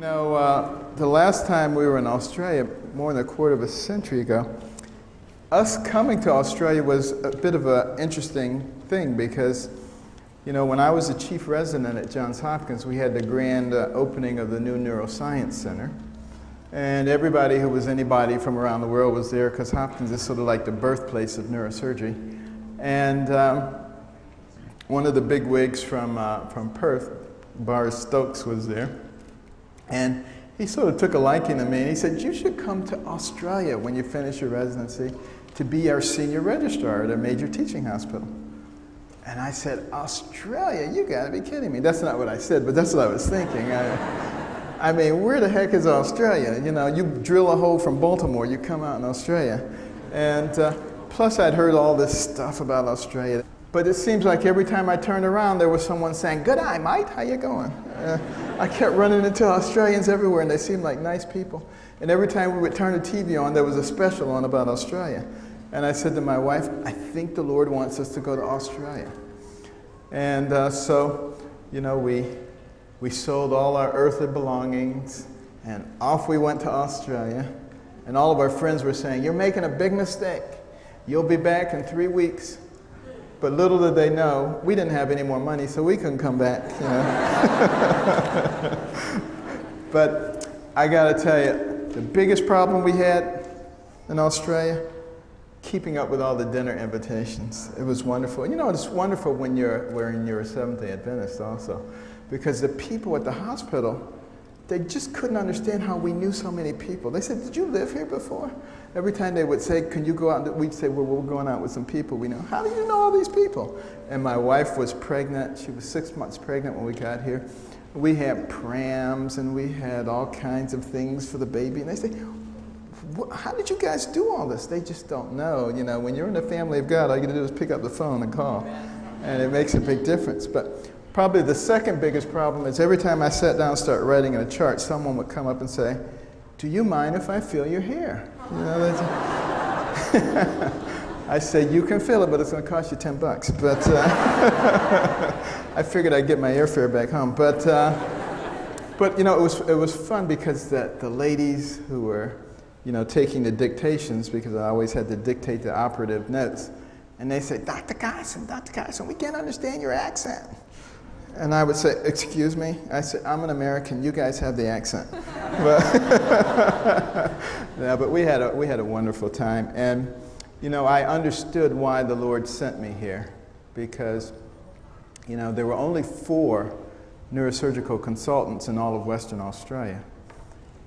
The last time we were in Australia, more than a quarter of a century ago, us coming to Australia was a bit of an interesting thing because, when I was the chief resident at Johns Hopkins, we had the grand opening of the new Neuroscience Center. And everybody who was anybody from around the world was there because Hopkins is sort of like the birthplace of neurosurgery. And one of the big wigs from Perth, Boris Stokes, was there. And he sort of took a liking to me, and he said, you should come to Australia when you finish your residency to be our senior registrar at a major teaching hospital. And I said, Australia? You gotta be kidding me. That's not what I said, but that's what I was thinking. I mean, where the heck is Australia? You drill a hole from Baltimore, you come out in Australia. And plus I'd heard all this stuff about Australia. But it seems like every time I turned around, there was someone saying, "Good eye, mate, how you going?" I kept running into Australians everywhere, and they seemed like nice people. And every time we would turn the TV on, there was a special on about Australia. And I said to my wife, I think the Lord wants us to go to Australia. And so, we sold all our earthly belongings, and off we went to Australia. And all of our friends were saying, "You're making a big mistake. You'll be back in 3 weeks." But little did they know, we didn't have any more money, so we couldn't come back. But I got to tell you, the biggest problem we had in Australia, keeping up with all the dinner invitations. It was wonderful. It's wonderful when you're a Seventh-day Adventist also, because the people at the hospital, they just couldn't understand how we knew so many people. They said, "Did you live here before?" Every time they would say, "Can you go out?" We'd say, "Well, we're going out with some people we know." "How do you know all these people?" And my wife was pregnant. She was 6 months pregnant when we got here. We had prams and we had all kinds of things for the baby. And they say, "How did you guys do all this?" They just don't know. When you're in the family of God, all you got to do is pick up the phone and call. And it makes a big difference. But probably the second biggest problem is every time I sat down and started writing in a chart, someone would come up and say, "Do you mind if I feel your hair?" I say, "You can feel it, but it's going to cost you $10. But I figured I'd get my airfare back home. But it was fun because the ladies who were, taking the dictations, because I always had to dictate the operative notes, and they say, Dr. Carson, we can't understand your accent." And I would say, "Excuse me?" I said, "I'm an American. You guys have the accent." But we had a wonderful time. And, I understood why the Lord sent me here. Because, there were only 4 neurosurgical consultants in all of Western Australia.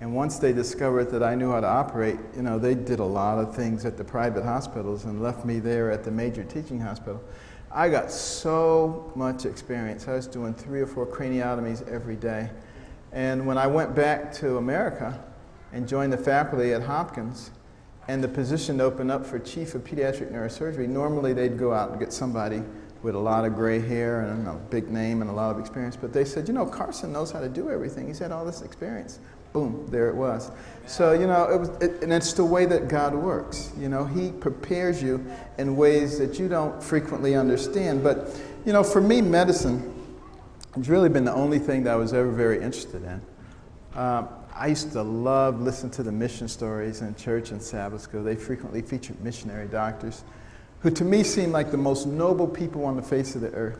And once they discovered that I knew how to operate, they did a lot of things at the private hospitals and left me there at the major teaching hospital. I got so much experience. I was doing 3 or 4 craniotomies every day. And when I went back to America and joined the faculty at Hopkins, and the position opened up for chief of pediatric neurosurgery, normally they'd go out and get somebody with a lot of gray hair and a big name and a lot of experience. But they said, Carson knows how to do everything. He's had all this experience. Boom, there it was. So, and it's the way that God works. He prepares you in ways that you don't frequently understand. But, for me, medicine has really been the only thing that I was ever very interested in. I used to love listening to the mission stories in church and Sabbath school. They frequently featured missionary doctors who to me seemed like the most noble people on the face of the earth,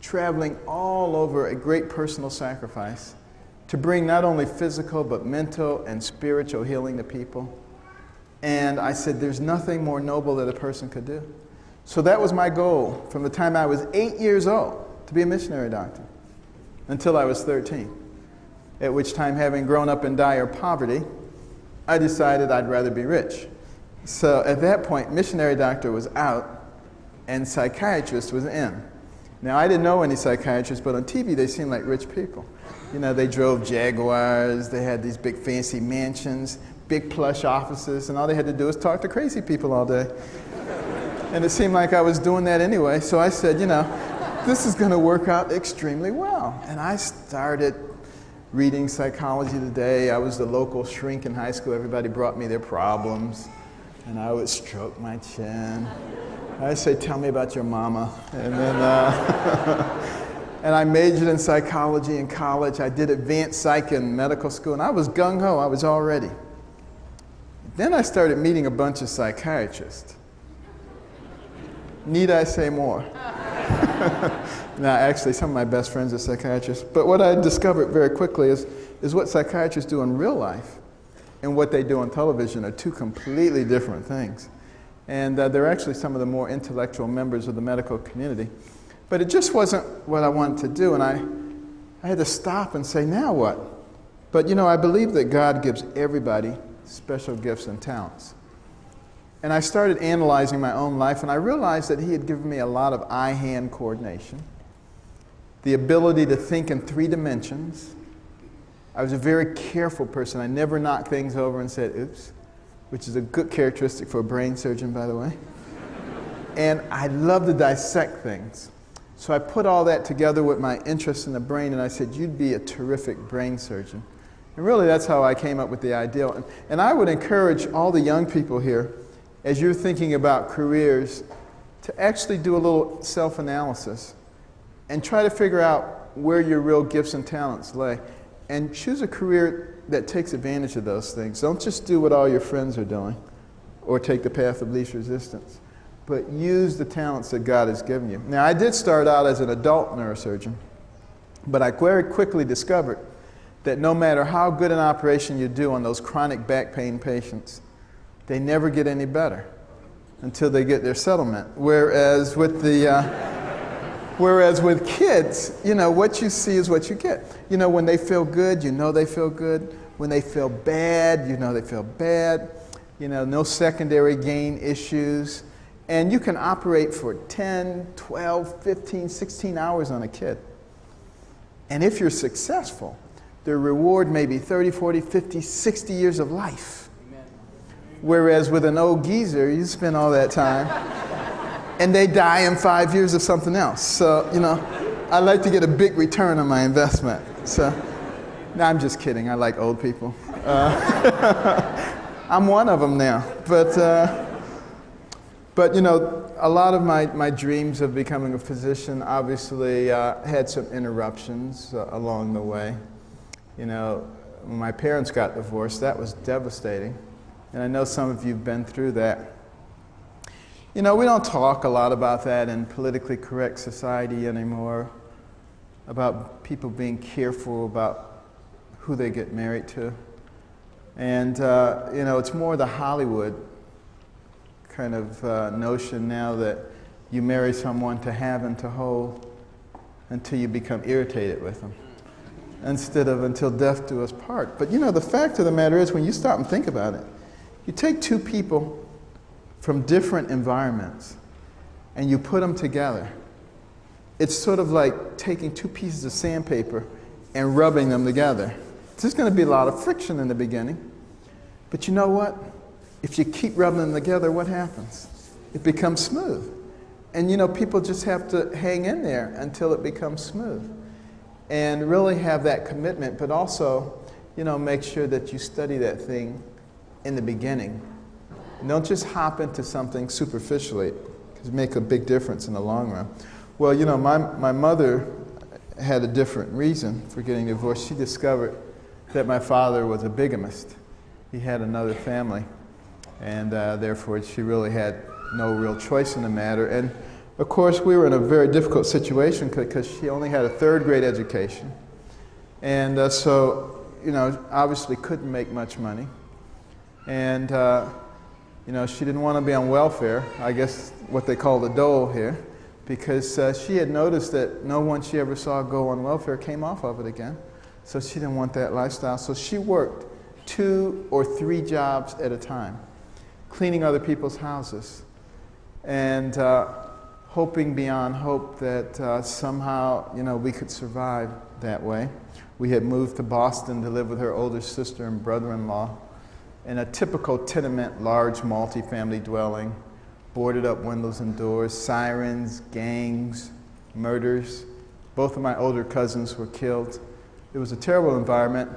traveling all over at great personal sacrifice to bring not only physical but mental and spiritual healing to people. And I said, there's nothing more noble that a person could do. So that was my goal from the time I was 8 years old, to be a missionary doctor, until I was 13. At which time, having grown up in dire poverty, I decided I'd rather be rich. So at that point, missionary doctor was out and psychiatrist was in. Now, I didn't know any psychiatrists, but on TV they seemed like rich people. They drove Jaguars, they had these big fancy mansions, big plush offices, and all they had to do was talk to crazy people all day. And it seemed like I was doing that anyway, so I said, this is going to work out extremely well. And I started reading Psychology Today. I was the local shrink in high school. Everybody brought me their problems, and I would stroke my chin. I'd say, "Tell me about your mama." And then And I majored in psychology in college. I did advanced psych in medical school, and I was gung-ho. I was all ready. Then I started meeting a bunch of psychiatrists. Need I say more? Now, actually, some of my best friends are psychiatrists. But what I discovered very quickly is what psychiatrists do in real life and what they do on television are two completely different things. And they're actually some of the more intellectual members of the medical community. But it just wasn't what I wanted to do, and I had to stop and say, now what? But I believe that God gives everybody special gifts and talents. And I started analyzing my own life, and I realized that He had given me a lot of eye-hand coordination, the ability to think in 3 dimensions. I was a very careful person. I never knocked things over and said, oops, which is a good characteristic for a brain surgeon, by the way. And I love to dissect things. So I put all that together with my interest in the brain, and I said, you'd be a terrific brain surgeon. And really, that's how I came up with the ideal. And I would encourage all the young people here, as you're thinking about careers, to actually do a little self-analysis and try to figure out where your real gifts and talents lay. And choose a career that takes advantage of those things. Don't just do what all your friends are doing or take the path of least resistance, but use the talents that God has given you. Now, I did start out as an adult neurosurgeon, but I very quickly discovered that no matter how good an operation you do on those chronic back pain patients, they never get any better until they get their settlement. Whereas with kids, what you see is what you get. When they feel good, they feel good. When they feel bad, they feel bad. No secondary gain issues. And you can operate for 10, 12, 15, 16 hours on a kid. And if you're successful, the reward may be 30, 40, 50, 60 years of life. Amen. Whereas with an old geezer, you spend all that time, and they die in 5 years of something else. So, I like to get a big return on my investment. So, no, I'm just kidding. I like old people. I'm one of them now. But a lot of my dreams of becoming a physician obviously had some interruptions along the way. When my parents got divorced, that was devastating. And I know some of you have been through that. We don't talk a lot about that in politically correct society anymore, about people being careful about who they get married to. And, it's more the Hollywood kind of notion now that you marry someone to have and to hold until you become irritated with them, instead of until death do us part. But the fact of the matter is, when you stop and think about it, you take 2 people from different environments and you put them together. It's sort of like taking 2 pieces of sandpaper and rubbing them together. There's going to be a lot of friction in the beginning, but you know what? If you keep rubbing them together, what happens? It becomes smooth. And people just have to hang in there until it becomes smooth. And really have that commitment, but also, make sure that you study that thing in the beginning. And don't just hop into something superficially, because it makes a big difference in the long run. Well, my mother had a different reason for getting divorced. She discovered that my father was a bigamist. He had another family, and therefore she really had no real choice in the matter. And of course, we were in a very difficult situation because she only had a 3rd grade education. And so, obviously couldn't make much money. And, she didn't want to be on welfare, I guess what they call the dole here, because she had noticed that no one she ever saw go on welfare came off of it again. So she didn't want that lifestyle. So she worked 2 or 3 jobs at a time, cleaning other people's houses. And hoping beyond hope that somehow, we could survive that way. We had moved to Boston to live with her older sister and brother-in-law in a typical tenement, large multi-family dwelling, boarded up windows and doors, sirens, gangs, murders. Both of my older cousins were killed. It was a terrible environment.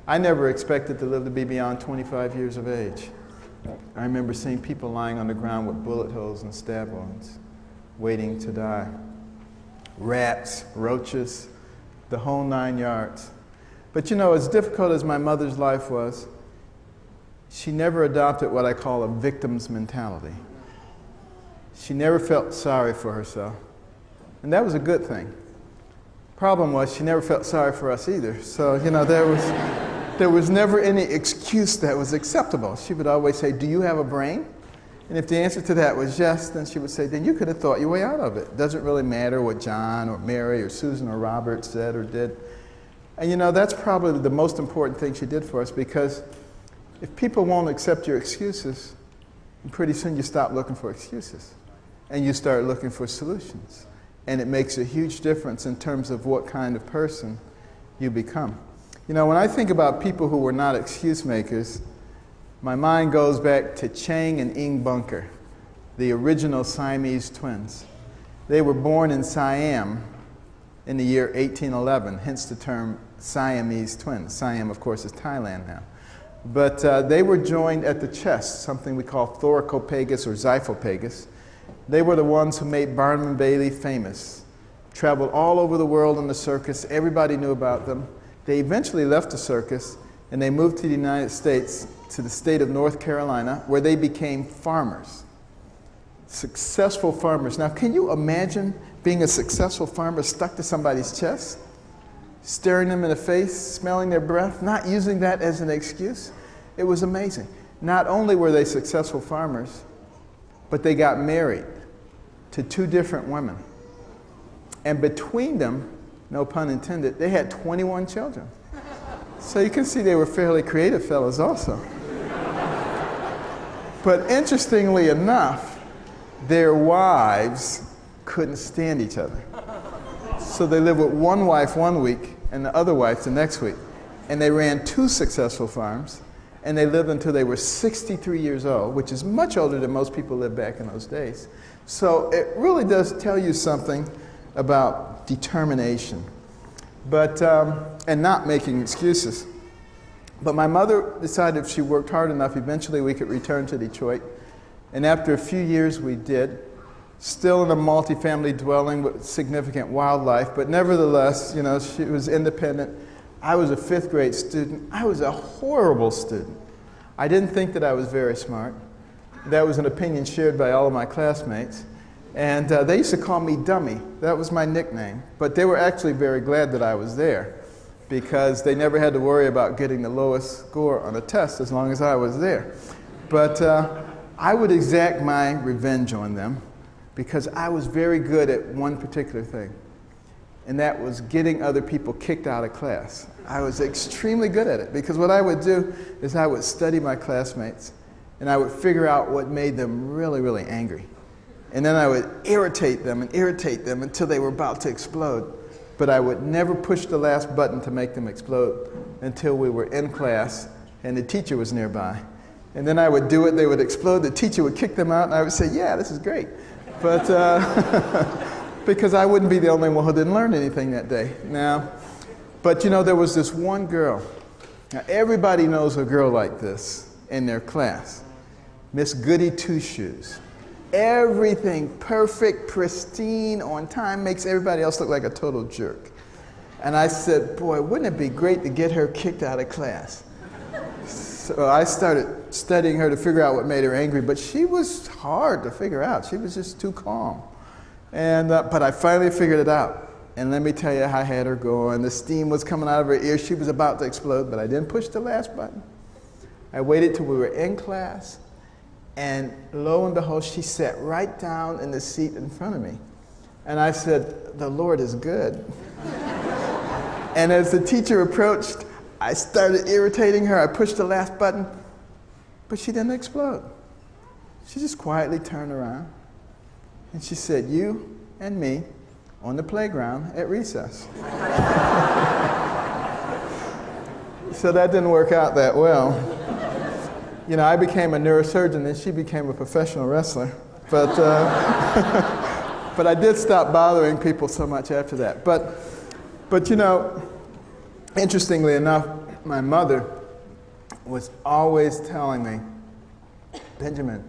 I never expected to live to be beyond 25 years of age. I remember seeing people lying on the ground with bullet holes and stab wounds, waiting to die. rats, roaches, the whole 9 yards. But you know, as difficult as my mother's life was, she never adopted what I call a victim's mentality. She never felt sorry for herself. And that was a good thing. Problem was, she never felt sorry for us either. So, you know, there was never any excuse that was acceptable. She would always say, "Do you have a brain?" And if the answer to that was yes, then she would say, "Then you could have thought your way out of it. It doesn't really matter what John or Mary or Susan or Robert said or did." And you know, that's probably the most important thing she did for us, because if people won't accept your excuses, pretty soon you stop looking for excuses and you start looking for solutions. And it makes a huge difference in terms of what kind of person you become. You know, when I think about people who were not excuse makers, my mind goes back to Chang and Ing Bunker, the original Siamese twins. They were born in Siam in the year 1811, hence the term Siamese twins. Siam, of course, is Thailand now. But they were joined at the chest, something we call thoracopagus or xiphopagus. They were the ones who made Barnum and Bailey famous. Traveled all over the world in the circus. Everybody knew about them. They eventually left the circus and they moved to the United States, to the state of North Carolina, where they became farmers. Successful farmers. Now, can you imagine being a successful farmer stuck to somebody's chest? Staring them in the face, smelling their breath, not using that as an excuse? It was amazing. Not only were they successful farmers, but they got married to 2 different women. And between them, no pun intended, they had 21 children. So you can see they were fairly creative fellows also. But interestingly enough, their wives couldn't stand each other. So they lived with one wife one week and the other wife the next week. And they ran 2 successful farms, and they lived until they were 63 years old, which is much older than most people lived back in those days. So it really does tell you something about determination, but and not making excuses. But my mother decided if she worked hard enough, eventually we could return to Detroit. And after a few years we did, still in a multi-family dwelling with significant wildlife, but nevertheless, you know, she was independent. I was a 5th grade student. I was a horrible student. I didn't think that I was very smart. That was an opinion shared by all of my classmates. And they used to call me Dummy. That was my nickname. But they were actually very glad that I was there, because they never had to worry about getting the lowest score on a test as long as I was there. But I would exact my revenge on them, because I was very good at one particular thing, and that was getting other people kicked out of class. I was extremely good at it, because what I would do is I would study my classmates, and I would figure out what made them really, really angry. And then I would irritate them until they were about to explode. But I would never push the last button to make them explode until we were in class and the teacher was nearby. And then I would do it, they would explode, the teacher would kick them out, and I would say, "Yeah, this is great." But because I wouldn't be the only one who didn't learn anything that day. Now, but you know, there was this one girl. Now, everybody knows a girl like this in their class. Miss Goody Two-Shoes. Everything perfect, pristine, on time, makes everybody else look like a total jerk. And I said, boy, wouldn't it be great to get her kicked out of class? So I started studying her to figure out what made her angry, but she was hard to figure out. She was just too calm. And, but I finally figured it out. And let me tell you, I had her going. The steam was coming out of her ears. She was about to explode, but I didn't push the last button. I waited till we were in class. And lo and behold, she sat right down in the seat in front of me. And I said, "The Lord is good." And as the teacher approached, I started irritating her. I pushed the last button, but she didn't explode. She just quietly turned around, and she said, "You and me on the playground at recess." So that didn't work out that well. You know, I became a neurosurgeon and she became a professional wrestler. But, but I did stop bothering people so much after that. But you know, interestingly enough, my mother was always telling me, "Benjamin,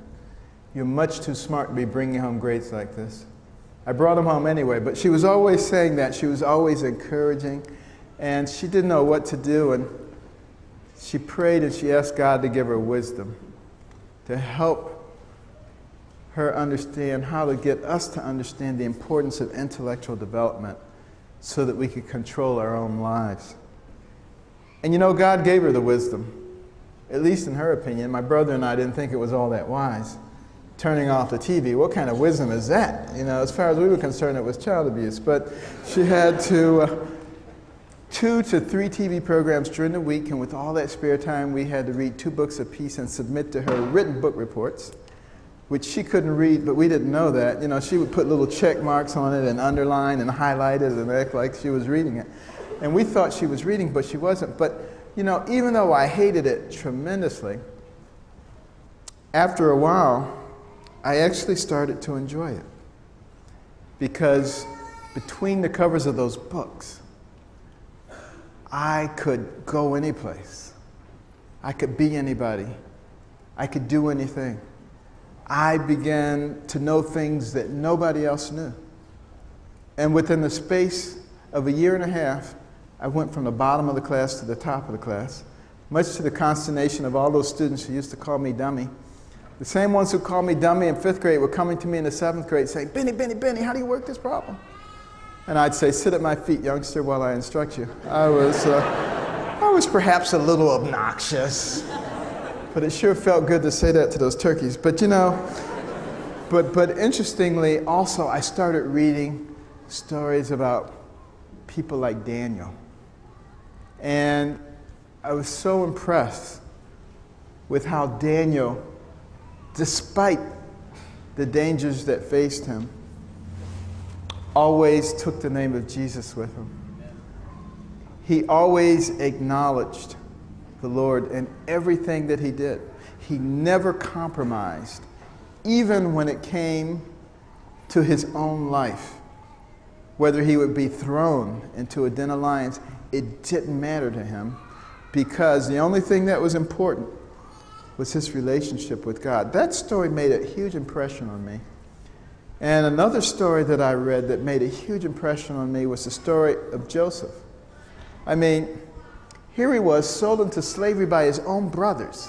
you're much too smart to be bringing home grades like this. I brought him home anyway, but she was always saying that. She was always encouraging, and she didn't know what to do, and she prayed and she asked God to give her wisdom, to help her understand how to get us to understand the importance of intellectual development so that we could control our own lives. And you know, God gave her the wisdom, at least in her opinion. My brother and I didn't think it was all that wise. Turning off the TV, what kind of wisdom is that? You know, as far as we were concerned, it was child abuse. But she had 2 to 3 TV programs during the week, and with all that spare time, we had to read 2 books apiece and submit to her written book reports, which she couldn't read, but we didn't know that. You know, she would put little check marks on it and underline and highlight it and act like she was reading it. And we thought she was reading, but she wasn't. But, you know, even though I hated it tremendously, after a while, I actually started to enjoy it. Because between the covers of those books, I could go any place. I could be anybody. I could do anything. I began to know things that nobody else knew. And within the space of a year and a half, I went from the bottom of the class to the top of the class, much to the consternation of all those students who used to call me dummy. The same ones who called me dummy in 5th grade were coming to me in the 7th grade saying, Benny, how do you work this problem? And I'd say, sit at my feet, youngster, while I instruct you. I was perhaps a little obnoxious, but it sure felt good to say that to those turkeys. But you know, but interestingly, also I started reading stories about people like Daniel. And I was so impressed with how Daniel, despite the dangers that faced him, always took the name of Jesus with him. He always acknowledged the Lord in everything that he did. He never compromised, even when it came to his own life. Whether he would be thrown into a den of lions, it didn't matter to him, because the only thing that was important was his relationship with God. That story made a huge impression on me. And another story that I read that made a huge impression on me was the story of Joseph. I mean, here he was sold into slavery by his own brothers.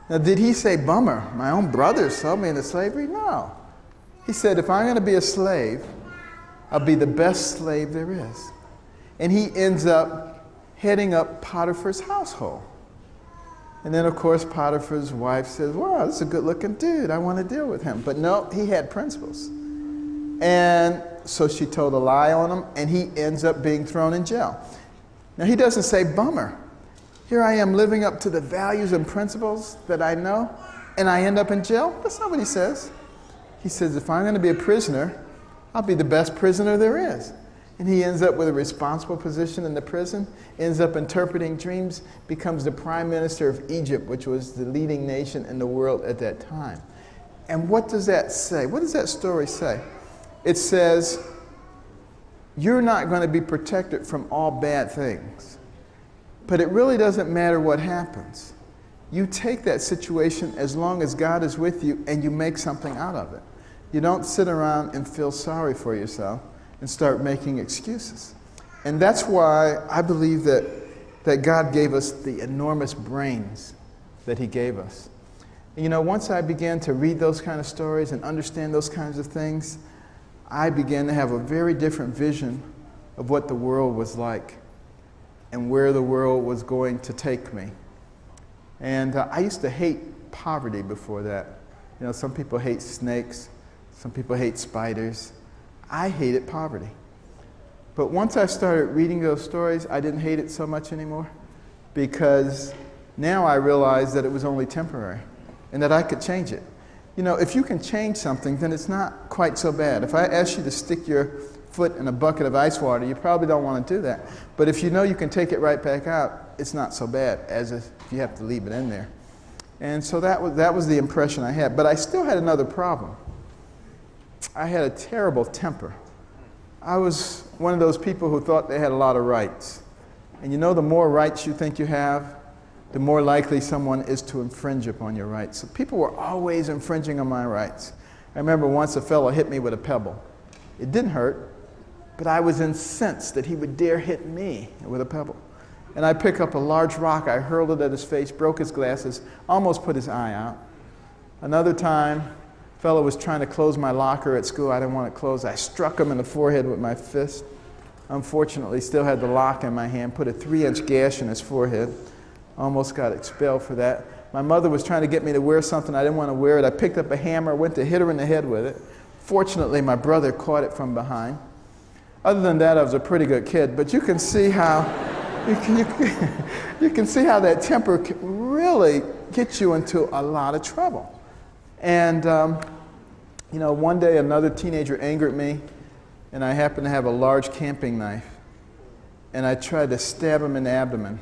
Now, did he say, bummer, my own brothers sold me into slavery? No. He said, if I'm going to be a slave, I'll be the best slave there is. And he ends up heading up Potiphar's household. And then, of course, Potiphar's wife says, wow, this is a good-looking dude. I want to deal with him. But no, he had principles. And so she told a lie on him, and he ends up being thrown in jail. Now, he doesn't say, bummer. Here I am living up to the values and principles that I know, and I end up in jail? That's not what he says. He says, if I'm going to be a prisoner, I'll be the best prisoner there is. And he ends up with a responsible position in the prison, ends up interpreting dreams, becomes the prime minister of Egypt, which was the leading nation in the world at that time. And what does that say? What does that story say? It says, you're not going to be protected from all bad things. But it really doesn't matter what happens. You take that situation as long as God is with you and you make something out of it. You don't sit around and feel sorry for yourself and start making excuses. And that's why I believe that God gave us the enormous brains that he gave us. And you know, once I began to read those kind of stories and understand those kinds of things, I began to have a very different vision of what the world was like and where the world was going to take me. And I used to hate poverty before that. You know, some people hate snakes, some people hate spiders. I hated poverty. But once I started reading those stories, I didn't hate it so much anymore, because now I realized that it was only temporary and that I could change it. You know, if you can change something, then it's not quite so bad. If I ask you to stick your foot in a bucket of ice water, you probably don't want to do that. But if you know you can take it right back out, it's not so bad as if you have to leave it in there. And so that was the impression I had. But I still had another problem. I had a terrible temper. I was one of those people who thought they had a lot of rights. And you know, the more rights you think you have, the more likely someone is to infringe upon your rights. So people were always infringing on my rights. I remember once a fellow hit me with a pebble. It didn't hurt, but I was incensed that he would dare hit me with a pebble. And I picked up a large rock, I hurled it at his face, broke his glasses, almost put his eye out. Another time, a fellow was trying to close my locker at school. I didn't want it closed. I struck him in the forehead with my fist. Unfortunately, still had the lock in my hand, put a 3-inch gash in his forehead. Almost got expelled for that. My mother was trying to get me to wear something. I didn't want to wear it. I picked up a hammer, went to hit her in the head with it. Fortunately, my brother caught it from behind. Other than that, I was a pretty good kid, but you can see how you can see how that temper can really get you into a lot of trouble. And one day another teenager angered me, and I happened to have a large camping knife, and I tried to stab him in the abdomen.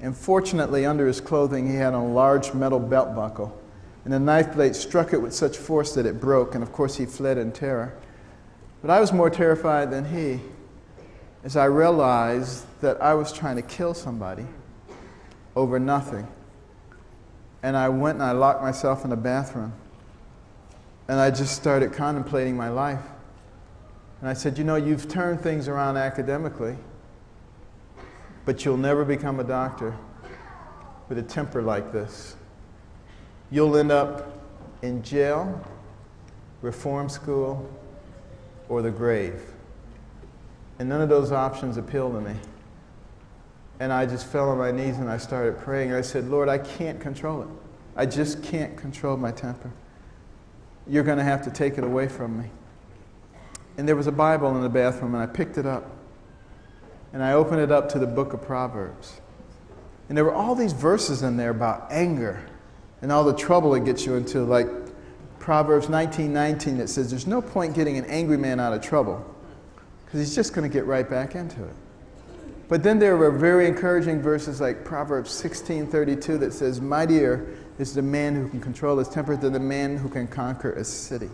And fortunately, under his clothing, he had a large metal belt buckle, and the knife blade struck it with such force that it broke, and of course he fled in terror. But I was more terrified than he, as I realized that I was trying to kill somebody over nothing. And I went and I locked myself in the bathroom, and I just started contemplating my life. And I said, you've turned things around academically, but you'll never become a doctor with a temper like this. You'll end up in jail, reform school, or the grave. And none of those options appealed to me. And I just fell on my knees and I started praying. I said, Lord, I can't control it. I just can't control my temper. You're going to have to take it away from me. And there was a Bible in the bathroom, and I picked it up. And I opened it up to the book of Proverbs. And there were all these verses in there about anger and all the trouble it gets you into, like Proverbs 19:19 that says there's no point getting an angry man out of trouble because he's just going to get right back into it. But then there were very encouraging verses like Proverbs 16:32 that says, mightier is the man who can control his temper than the man who can conquer a city.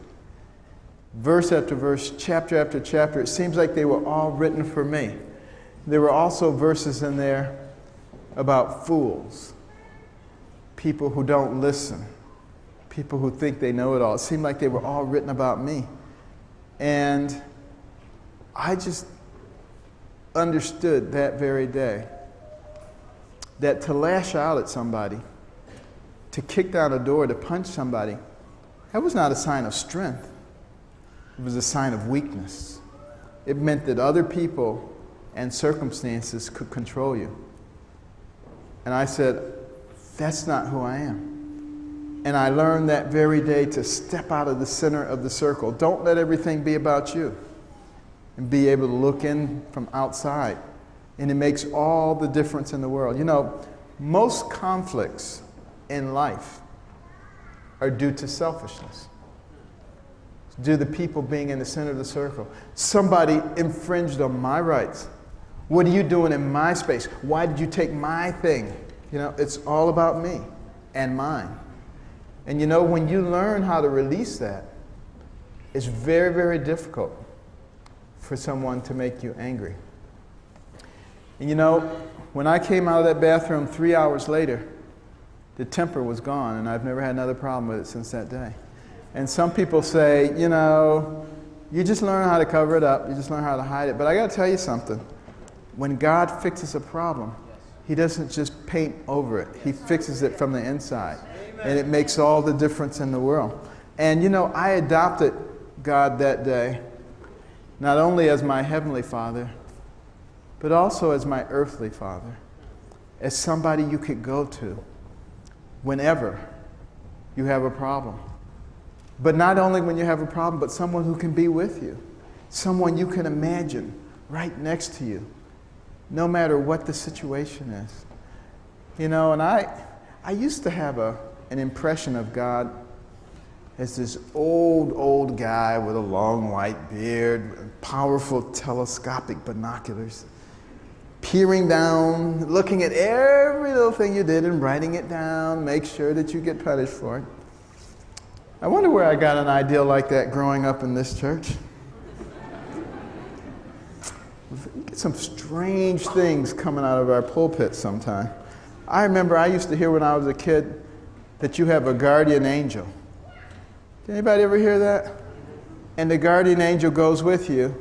Verse after verse, chapter after chapter, it seems like they were all written for me. There were also verses in there about fools, people who don't listen, people who think they know it all. It seemed like they were all written about me. And I just understood that very day that to lash out at somebody, to kick down a door, to punch somebody, that was not a sign of strength. It was a sign of weakness. It meant that other people and circumstances could control you. And I said, that's not who I am. And I learned that very day to step out of the center of the circle. Don't let everything be about you. And be able to look in from outside. And it makes all the difference in the world. Most conflicts in life are due to selfishness. Due to people being in the center of the circle. Somebody infringed on my rights. What are you doing in my space? Why did you take my thing? It's all about me and mine. And when you learn how to release that, it's very, very difficult for someone to make you angry. And when I came out of that bathroom 3 hours later, the temper was gone, and I've never had another problem with it since that day. And some people say, you just learn how to cover it up, you just learn how to hide it. But I got to tell you something. When God fixes a problem, He doesn't just paint over it. He fixes it from the inside. And it makes all the difference in the world. And I adopted God that day, not only as my heavenly Father, but also as my earthly Father, as somebody you could go to whenever you have a problem. But not only when you have a problem, but someone who can be with you, someone you can imagine right next to you, no matter what the situation is. And I used to have an impression of God as this old guy with a long white beard, and powerful telescopic binoculars, peering down, looking at every little thing you did and writing it down, make sure that you get punished for it. I wonder where I got an idea like that growing up in this church. We get some strange things coming out of our pulpit sometime. I remember I used to hear when I was a kid that you have a guardian angel. Did anybody ever hear that? and the guardian angel goes with you,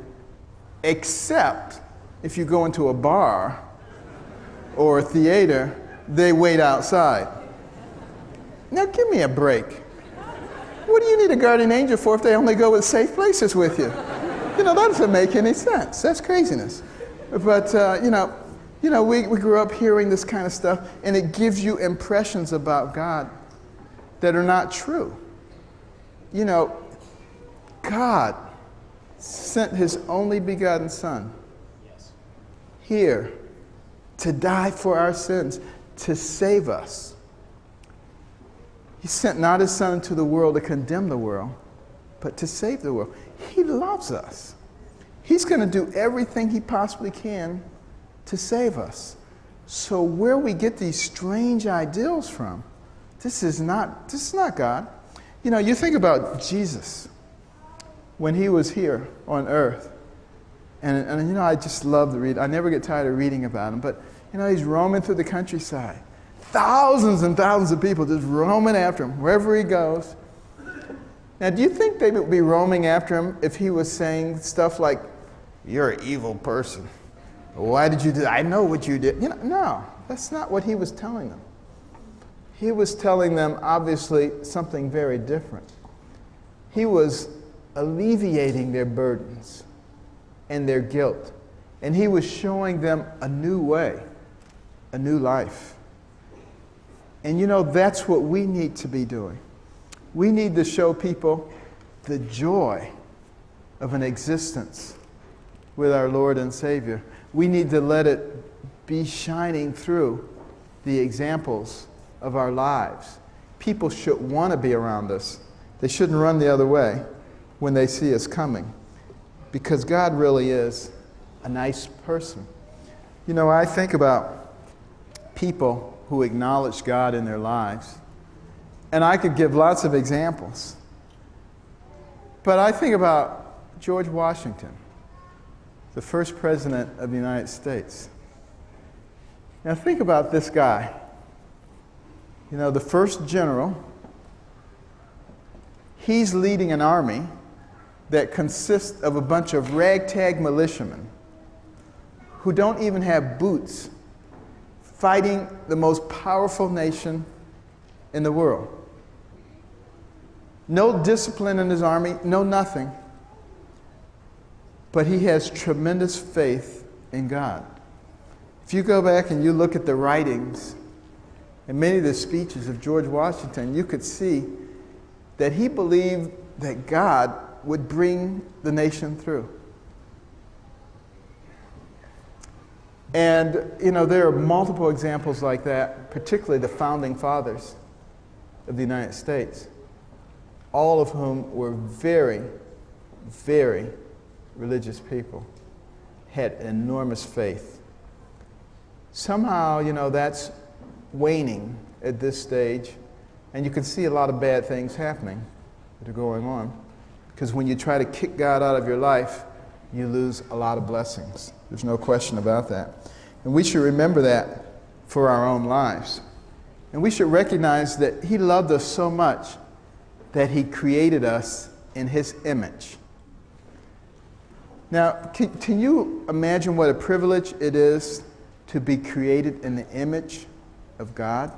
except if you go into a bar or a theater, they wait outside. Now give me a break. What do you need a guardian angel for if they only go with safe places with you? You know, that doesn't make any sense. That's craziness. But, we grew up hearing this kind of stuff, and it gives you impressions about God that are not true. You know, God sent his only begotten Son here to die for our sins, to save us. He sent not his Son into the world to condemn the world, but to save the world. He loves us. He's going to do everything he possibly can to save us. So where we get these strange ideals from, this is not God. You know, you think about Jesus when he was here on earth. And you know, I just love to read. I never get tired of reading about him. But, you know, he's roaming through the countryside. Thousands and thousands of people just roaming after him wherever he goes. Now, do you think they would be roaming after him if he was saying stuff like, "You're an evil person. Why did you do that? I know what you did." You know, no, that's not what he was telling them. He was telling them, obviously, something very different. He was alleviating their burdens and their guilt. And he was showing them a new way, a new life. And you know, that's what we need to be doing. We need to show people the joy of an existence with our Lord and Savior. We need to let it be shining through the examples of our lives. People should want to be around us. They shouldn't run the other way when they see us coming, because God really is a nice person. You know, I think about people who acknowledge God in their lives, and I could give lots of examples. But I think about George Washington, the first president of the United States. Now think about this guy. You know, the first general. He's leading an army that consists of a bunch of ragtag militiamen who don't even have boots, fighting the most powerful nation in the world. No discipline in his army, no nothing. But he has tremendous faith in God. If you go back and you look at the writings and many of the speeches of George Washington, you could see that he believed that God would bring the nation through. And, you know, there are multiple examples like that, particularly the founding fathers of the United States, all of whom were very, very religious people, had enormous faith. Somehow, you know, that's waning at this stage, and you can see a lot of bad things happening that are going on, because when you try to kick God out of your life, you lose a lot of blessings. There's no question about that. And we should remember that for our own lives. And we should recognize that he loved us so much that he created us in his image. Now, can you imagine what a privilege it is to be created in the image of God?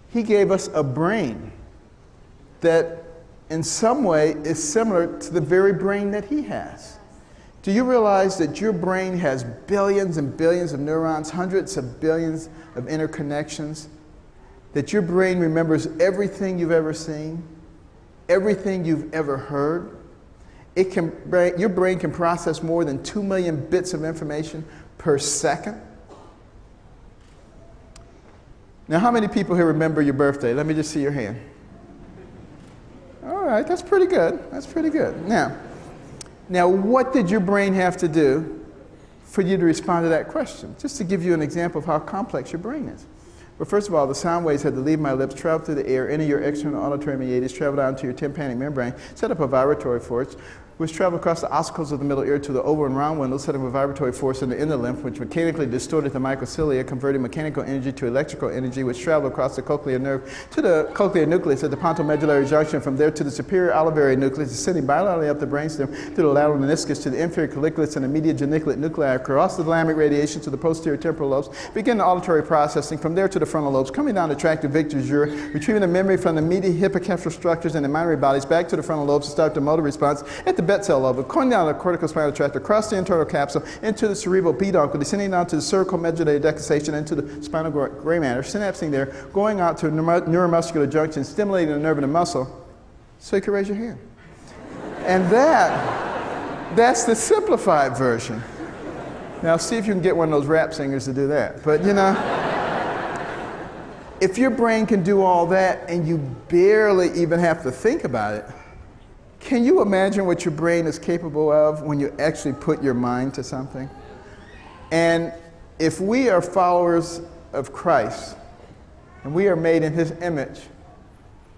He gave us a brain that in some way is similar to the very brain that he has. Do you realize that your brain has billions and billions of neurons, hundreds of billions of interconnections? That your brain remembers everything you've ever seen, everything you've ever heard. Your brain can process more than 2 million bits of information per second. Now, how many people here remember your birthday? Let me just see your hand. All right, that's pretty good. That's pretty good. Now, what did your brain have to do for you to respond to that question? Just to give you an example of how complex your brain is. Well, first of all, the sound waves had to leave my lips, travel through the air, enter your external auditory meatus, travel down to your tympanic membrane, set up a vibratory force, which travel across the ossicles of the middle ear to the oval and round window, setting a vibratory force in the inner lymph, which mechanically distorted the microcilia, converting mechanical energy to electrical energy, which traveled across the cochlear nerve to the cochlear nucleus at the pontomedullary junction, from there to the superior olivary nucleus, descending bilaterally up the brainstem to the lateral meniscus, to the inferior colliculus and the medial geniculate nuclei, across the thalamic radiation to the posterior temporal lobes, begin the auditory processing, from there to the frontal lobes, coming down the tract of Victor-Jure, retrieving the memory from the medial hippocampal structures and the mammary bodies back to the frontal lobes to start the motor response at the Bett cell level, going down the corticospinal tract, across the internal capsule, into the cerebral peduncle, descending down to the cervical medullary decussation, into the spinal gray matter, synapsing there, going out to a neuromuscular junction, stimulating the nerve and the muscle, so you can raise your hand. And that's the simplified version. Now see if you can get one of those rap singers to do that. But you know, if your brain can do all that and you barely even have to think about it, can you imagine what your brain is capable of when you actually put your mind to something? And if we are followers of Christ and we are made in his image,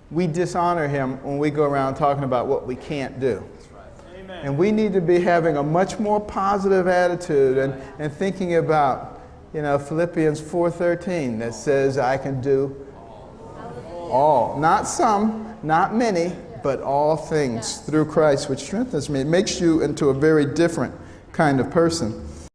we dishonor him when we go around talking about what we can't do. And we need to be having a much more positive attitude and thinking about, you know, Philippians 4:13 that says I can do all. Not some, not many, but all things through Christ which strengthens me. It makes you into a very different kind of person.